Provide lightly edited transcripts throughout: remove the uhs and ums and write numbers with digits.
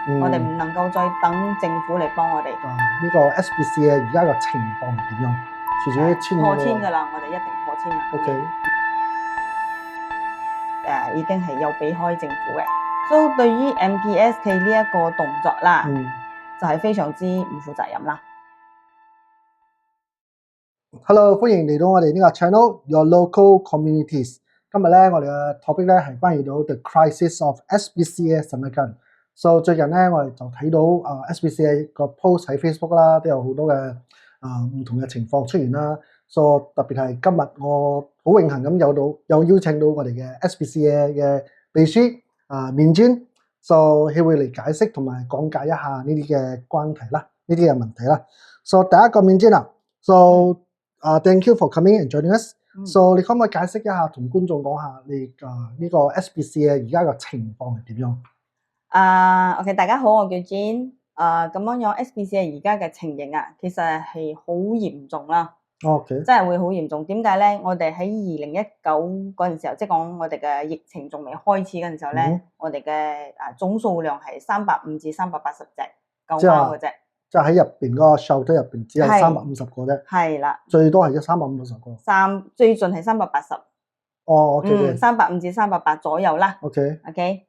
我哋唔能夠再等政府嚟幫我哋。呢個 SBC 而家嘅情況係點樣？除咗簽破千㗎啦，我哋一定破千啦。OK。已經係有俾開政府嘅，所以對於 MPSK 呢一個動作啦，就係非常之唔負責任啦。Hello， 歡迎嚟到我哋呢個 channel Your Local Communities。今日咧，我哋嘅 topic 咧係關於到 The Crisis of SPCA Semekan。So 最近咧，我哋就睇到SPCA 個 post 喺 Facebook 啦，都有好多嘅唔同嘅情況出現啦。So 特別係今日我好榮幸咁有邀請到我哋嘅 SPCA 嘅秘書面尊，So 佢會嚟解釋同埋講解一下呢啲嘅關題啦，呢啲嘅問題啦。So 第一個面尊啊 ，So thank you for coming and joining us。So 你可唔可以解釋一下同觀眾講下你呢個 SPCA 而家嘅情況係點樣？OK， 大家好，我叫 Jane。咁樣SPCA 而家嘅情形啊，其實係好嚴重啦。OK， 真係會好嚴重。點解咧？我哋喺2019嗰陣時候，即係講我哋嘅疫情仲未開始嗰陣時候咧，我哋嘅總數量係350至380隻狗貓嘅啫。即係喺入邊嗰個 shelter 入邊只有350個啫。係啦，最多係350個。最盡係380。哦 ，OK， 350至380左右啦。OK，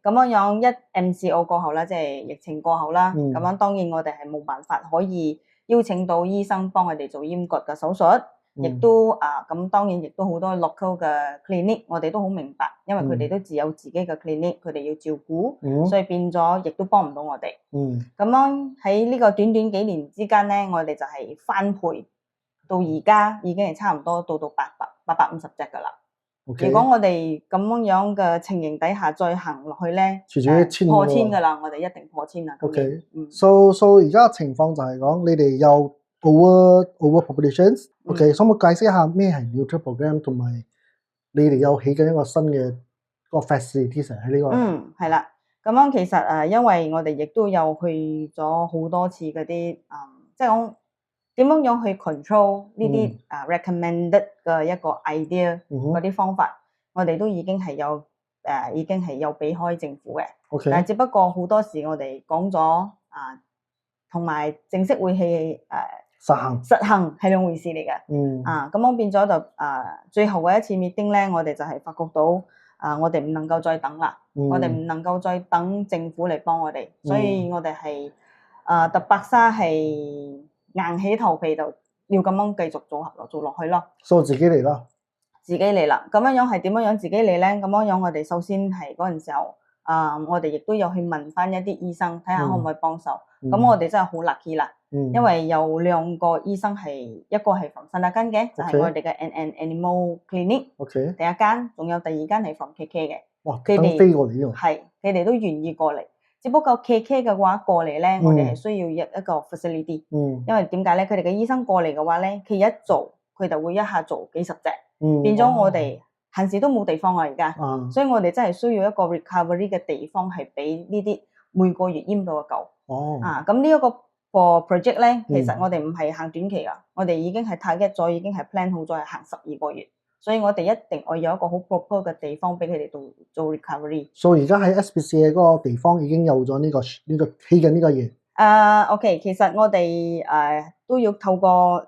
咁樣一 MCO 過後啦，即係疫情過後啦。咁樣當然我哋係冇辦法可以邀請到醫生幫我哋做閹割嘅手術，亦都咁當然亦都好多 local 嘅 clinic， 我哋都好明白，因為佢哋都自有自己嘅 clinic， 佢哋要照顧，所以變咗亦都幫唔到我哋。咁樣喺呢個短短幾年之間咧，我哋就係翻倍，到而家已經係差唔多到850隻㗎啦。如果我哋咁樣嘅情形底下再行落去咧，破千㗎啦，我哋一定破千啦。So 而家嘅情況就係講你哋有 overpopulations。可唔可以解釋一下咩係 neutral program 同埋你哋有起緊一個新嘅個 facilities 喺呢個？係啦。咁樣其實因為我哋亦都有去咗好多次嗰啲即係講點樣去 control 呢啲recommended 嘅一個 idea 嗰啲方法，我哋都已經係有俾開政府嘅。但係只不過好多時我哋講咗同埋正式會係實行係兩回事嚟嘅。咁樣變咗就最後嘅一次 meeting 咧，我哋就係發覺到我哋唔能夠再等啦，我哋唔能夠再等政府嚟幫我哋，所以我哋係特白沙係硬起頭皮就要咁樣繼續做落去咯。所以自己嚟啦。自己嚟啦。咁樣係點樣自己嚟咧？咁樣我哋首先係嗰陣時候，我哋亦都有去問翻一啲醫生，睇下可唔可以幫手。咁我哋真係好 lucky 啦，因為有2個醫生係一個係from Sandakan嘅，就係我哋嘅 Animal Clinic。第一間，仲有第二間係from KK 嘅。哇！佢哋飛過嚟喎。係，佢哋都願意過嚟。只不過 KK 嘅話過嚟咧，我哋係需要一個 facility。因為點解咧？佢哋嘅醫生過嚟嘅話咧，佢一做佢就會一下做幾十隻，變咗我哋閒時都冇地方啊而家。所以我哋真係需要一個 recovery 嘅地方係俾呢啲每個月閹到嘅狗。咁呢一個 project 咧，其實我哋唔係行短期噶，我哋已經係 target 咗，已經係 plan 好咗係行12個月。所以我哋一定要有一個好 proper 嘅地方俾佢哋做 recovery。所以而家喺 SPCA 嗰個地方已經有咗呢個起緊呢個嘢。OK， 其實我哋都要透過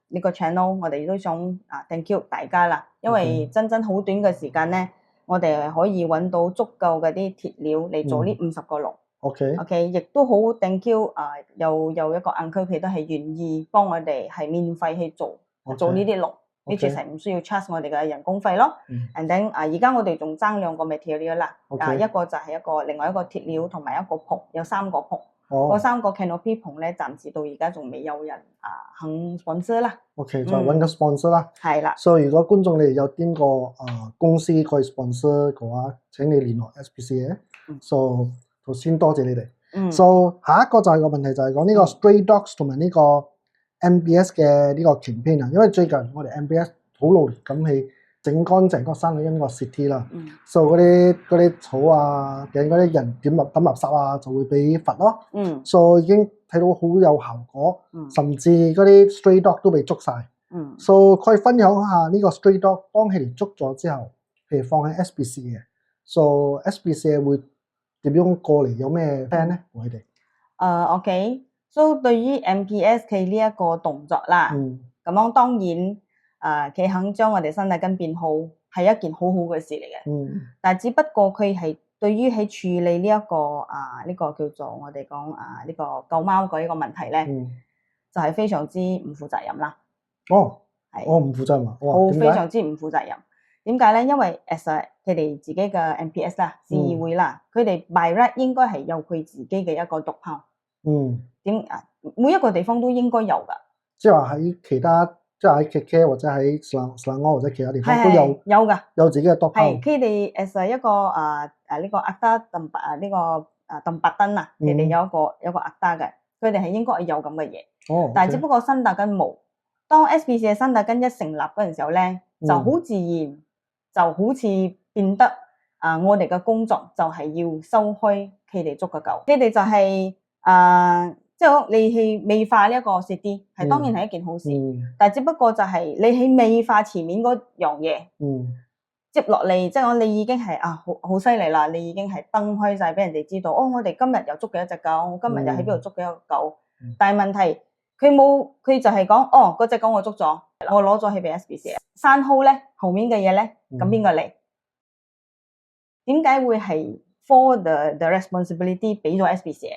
呢個 channel， 我哋都想thank you 大家啦，因為真好短嘅時間咧，我哋係可以揾到足夠嘅啲鐵料嚟做呢50個籠。OK， 亦都好 thank you 有一個 uncle 佢都係願意幫我哋係免費去做呢啲籠。呢次係唔需要 charge 我哋嘅人工費咯。and then 而家我哋仲爭2個 material 啦。一個就係另外一個鐵料同埋一個棚，有3個棚。嗰3個 canopy 棚咧，暫時到而家仲未有人肯 sponsor 啦。就揾個 sponsor 啦。係啦。所以如果觀眾你哋有邊個公司可以 sponsor 嘅話，請你聯絡 SPCA。So 頭先多謝你哋。So 下一個就係個問題就係講呢個 stray dogs 同埋呢個MBS 嘅呢個 campaign 因為最近我哋 MBS 好努力咁去整乾淨個山里欣個 city 啦。So 嗰啲草嗰啲人抌垃圾就會俾罰咯。So 已經睇到好有效果，甚至嗰啲 stray dog 都被捉晒。So 可以分享下呢個 stray dog 當佢哋捉咗之後，譬如放喺 SPCA 嘅。So SPCA 會點樣過嚟，有咩 plan 咧？我哋OK，so 對於 MPS 佢呢一個動作啦，咁樣當然佢肯將我哋新大根變好係一件好好嘅事嚟嘅。但係只不過佢係對於喺處理呢一個呢個叫做我哋講呢個救貓嗰一個問題咧，就係非常之唔負責任啦。我唔負責任啊！好非常之唔負責任。點解咧？因為佢哋自己嘅 MPS 啦、市議會啦，佢哋 by right 應該係有佢自己嘅一個 dog pound。每一個地方都應該有㗎。即係話喺其他，即係喺 KK 或者喺Selangor或者其他地方都有㗎，有自己嘅 dog pound。係佢哋一個呢個 Akta 呢個鄧伯登啊，佢哋有個 Akta 嘅，佢哋係應該有咁嘅嘢。但係只不過新大根冇。當 SPCA 嘅新大根一成立嗰陣時候咧，就好自然，就好似變得我哋嘅工作就係要收開佢哋捉嘅狗，佢哋就係即係你去美化呢一個 city，係當然係一件好事，但係只不過就係你喺美化前面嗰樣嘢，接落嚟即係講你已經係好犀利啦，你已經係登開晒俾人哋知道，我哋今日又捉幾多隻狗，我今日又喺邊度捉幾多狗，但係問題佢就係講嗰隻狗我捉咗，我攞咗去俾 SPCA， 山號咧後面嘅嘢咧，咁邊個嚟？點解會係 for the responsibility 俾咗 SPCA？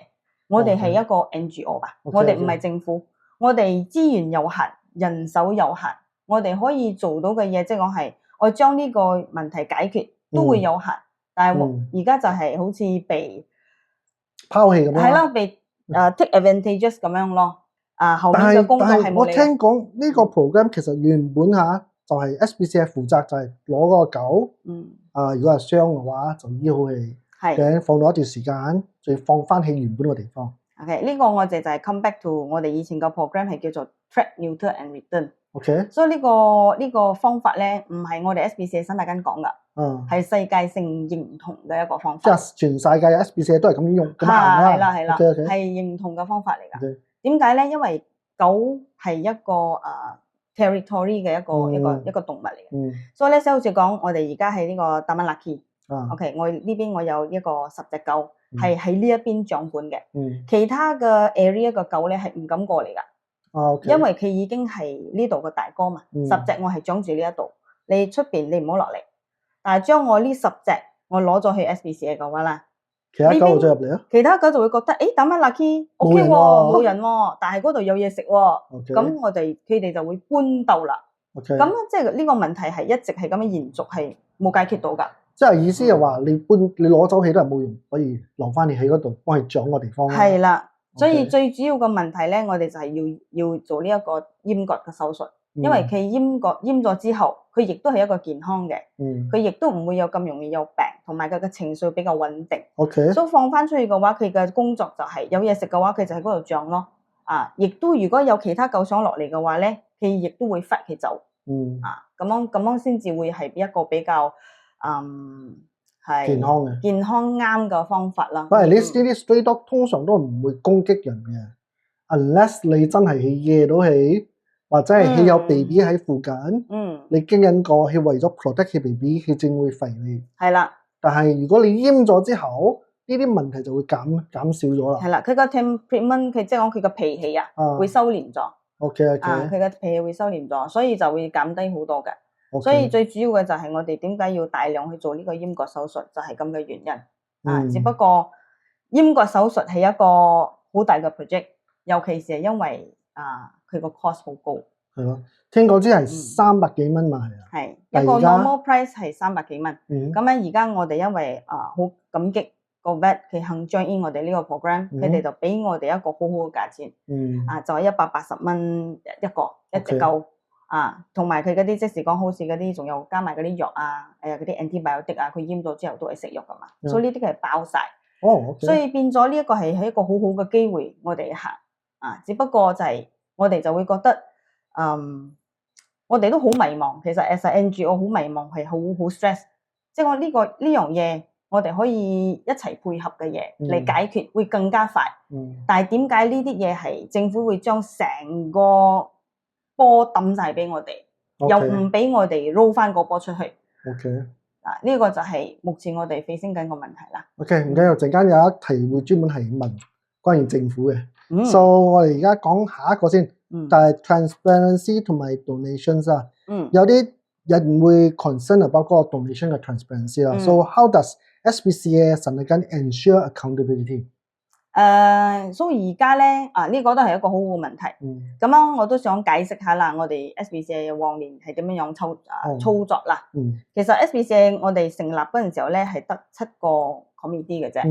我哋係一個 NGO 吧，我哋唔係政府，我哋資源有限，人手有限，我哋可以做到嘅嘢，即係講係我將呢個問題解決都會有限，但係而家就係好似被拋棄咁樣，係啦，被take advantages 咁樣咯。後面嘅工作係冇你。我聽講呢個 program 其實原本就係 SPCA 負責，就係攞個狗，如果係傷嘅話就醫好佢，嘅放到一段時間，再放翻喺原本個地方。OK， 呢個我哋就係 come back to 我哋以前個 program 係叫做 Trap, Neuter and Return。OK， 所以呢個方法咧，唔係我哋 SPCA 新大根講噶，係世界性認同嘅一個方法。即係全世界嘅 SPCA 都係咁樣用，咁行啦。係啦，係認同嘅方法嚟噶。點解咧？因為狗係一個territory 嘅一個動物嚟嘅。所以咧，即係好似講，我哋而家喺呢個 Taman Laki。OK， 我呢邊我有一個10隻狗係喺呢一邊掌管嘅，其他嘅 area 嘅狗咧係唔敢過嚟噶，因為佢已經係呢度嘅大哥嘛，10隻我係掌住呢一度，你出邊你唔好落嚟，但係將我呢10隻我攞咗去 SPCA 嘅話啦，其他狗就入嚟啊，其他狗就會覺得Taman Laki OK 喎，冇人喎，但係嗰度有嘢食喎，咁佢哋就會搬斗啦，咁即係呢個問題係一直係咁樣延續，係冇解決到噶。即係意思係話你攞走起都係冇用，可以留翻你喺嗰度幫佢掌個地方。係啦，所以最主要嘅問題咧，我哋就係要做呢一個閹割嘅手術，因為佢閹咗之後，佢亦都係一個健康嘅，佢亦都唔會有咁容易有病，同埋佢嘅情緒比較穩定。所以放翻出去嘅話，佢嘅工作就係有嘢食嘅話，佢就喺嗰度長咯。亦都如果有其他狗想落嚟嘅話咧，佢亦都會發佢走。咁樣先至會係一個比較。係健康啱嘅方法啦。喂，你呢啲 stray dog 通常都唔會攻擊人嘅 ，unless 你真係惹到佢，或者係佢有 baby 喺附近，你經緊過，佢為咗 protect 佢 baby，佢正會吠你。係啦。但係如果你閹咗之後，呢啲問題就會減少咗啦。係啦，佢個 temperament， 佢即係講佢個脾氣會收斂咗。OK，佢嘅脾氣會收斂咗，所以就會減低好多嘅。所以最主要嘅就係我哋點解要大量去做呢個閹割手術，就係咁嘅原因。只不過閹割手術係一個好大嘅 project， 尤其是係因為佢個 cost 好高。係咯，聽講只係300幾蚊嘛，係啊。係一個 normal price 係300幾蚊。咁咧而家我哋因為好感激個 vet 佢肯 join in 我哋呢個 program，佢哋就俾我哋一個好好嘅價錢。就係180蚊一隻狗。同埋佢嗰啲即時講好似嗰啲，仲有加埋嗰啲藥嗰啲 antibiotic 佢閹咗之後都係食藥噶嘛，所以呢啲係包晒。所以變咗呢一個係一個好好嘅機會，我哋行只不過就係我哋就會覺得，我哋都好迷茫。其實 as a NGO 好迷茫，係好 stress。即係我呢樣嘢，我哋可以一齊配合嘅嘢嚟解決，會更加快。但係點解呢啲嘢係政府會將成個波抌晒俾我哋，又唔俾我哋撈翻個波出去？呢個就係目前我哋 facing 緊個問題啦。OK， 唔緊要，陣間有一題會專門係問關於政府嘅。So 我哋而家講下一個先，但係 transparency 同埋 donations 啊。有啲人會 concern about 嗰個 donation 嘅 transparency 啦。So how does SPCA Sanagan ensure accountability？所以而家咧呢個都係一個好好嘅問題。咁樣我都想解釋下啦，我哋 SPCA 往年係點樣操作啦。其實 SPCA 我哋成立嗰陣時候咧係得7個 committee 嘅啫。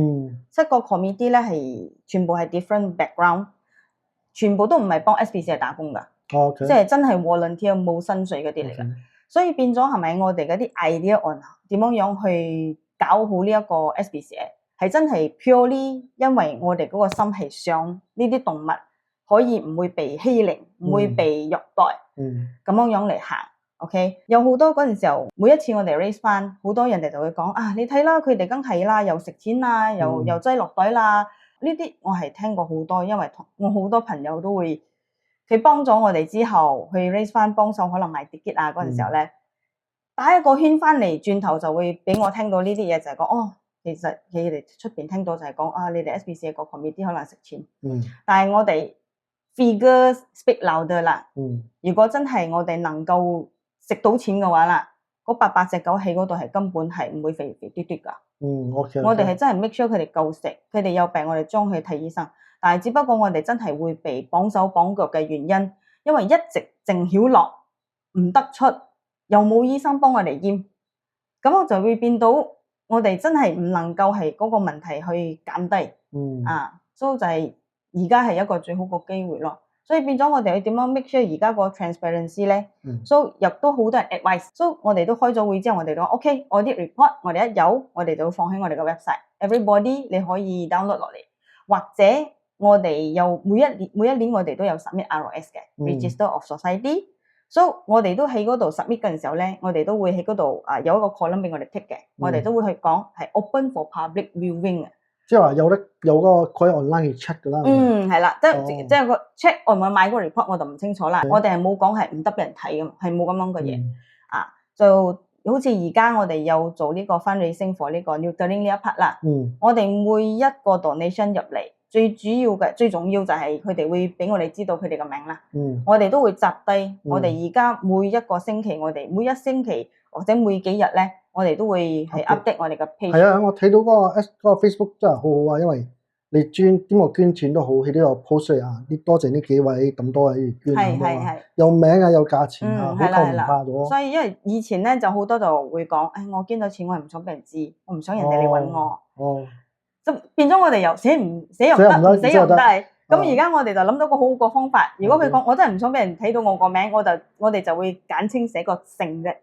7個 committee 咧係全部係 different background， 全部都唔係幫 SPCA 打工㗎。即係真係 volunteer 冇薪水嗰啲嚟㗎。所以變咗係咪我哋嗰啲 idea on 點樣去搞好呢一個 SPCA？係真係 purely 因為我哋嗰個心係想呢啲動物可以唔會被欺凌，唔會被虐待，咁樣嚟行。OK， 有好多嗰陣時候，每一次我哋 raise 翻，好多人哋就會講你睇啦，佢哋梗係啦，又食錢啦，又擠落袋啦。呢啲我係聽過好多，因為我好多朋友都會佢幫咗我哋之後去 raise 翻幫手，可能買 ticket 嗰陣時候咧，打一個圈翻嚟，轉頭就會俾我聽到呢啲嘢，就係講其實佢哋出邊聽到就係講你哋 SPCA 個 committee 可能食錢，但係我哋 figures speak louder 啦。如果真係我哋能夠食到錢嘅話啦，嗰800隻狗喺嗰度係根本係唔會肥肥嘟嘟㗎。我哋係真係 make sure 佢哋夠食，佢哋有病我哋將佢睇醫生。但係只不過我哋真係會被綁手綁腳嘅原因，因為一直靜曉落唔得出，又冇醫生幫我哋驗，咁我就會變到。我哋真係唔能夠係嗰個問題去減低，所以就係而家係一個最好個機會咯。所以變咗我哋去點樣 make sure 而家個 transparency 咧，所以亦都好多人 advice， 所以我哋都開咗會之後，我哋都話 OK， 我啲 report 我哋一有，我哋就會放喺我哋個 website，everybody 你可以 download 落嚟，或者我哋又每一年我哋都有 submit ROS 嘅 Register of Society。所以我哋都喺嗰度 submit 嗰陣時候咧，我哋都會喺嗰度有一個 column 俾我哋 tick 嘅，我哋都會去講係 open for public viewing 嘅，即係話有個可以 online 去 check 㗎啦。係啦，即係個 check 我唔係買個 report 我就唔清楚啦。我哋係冇講係唔得俾人睇㗎，係冇咁樣嘅嘢。就好似而家我哋有做呢個 fundraising for 呢個 neutering 呢一 part 啦。我哋每一個 donation 入嚟。最主要嘅最重要就係佢哋會俾我哋知道佢哋嘅名啦。我哋都會集低。我哋而家每一個星期，我哋每一星期或者每幾日咧，我哋都會係 update 我哋嘅 page。係我睇到嗰個 Facebook 真係好好啊，因為你點個捐錢都好，佢都有 post 多謝呢幾位咁多位捐咁有名有價錢好透明化咗。所以因為以前咧就好多就會講，我捐咗錢，我係唔想俾人知，我唔想人哋嚟揾我。就變咗我哋又寫唔得，唔寫又唔得。咁而家我哋就諗到個好個方法。如果佢講我真係唔想俾人睇到我個名，我哋就會簡稱寫個姓啫。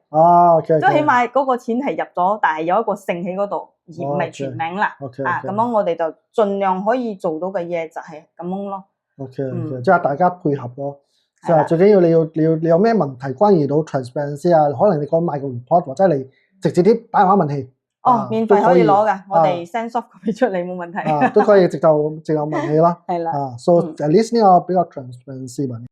即係起碼嗰個錢係入咗，但係有一個姓喺嗰度，而唔係全名啦。咁樣我哋就盡量可以做到嘅嘢就係咁樣咯。即係大家配合咯。就係最緊要你有咩問題關於到 transparency 可能你講買個 report 或者你直接啲打電話問佢。免費可以攞㗎，我哋 send soft copy 出嚟冇問題。都可以直頭問你啦。係啦。So at least 呢個比較 transparency 問題。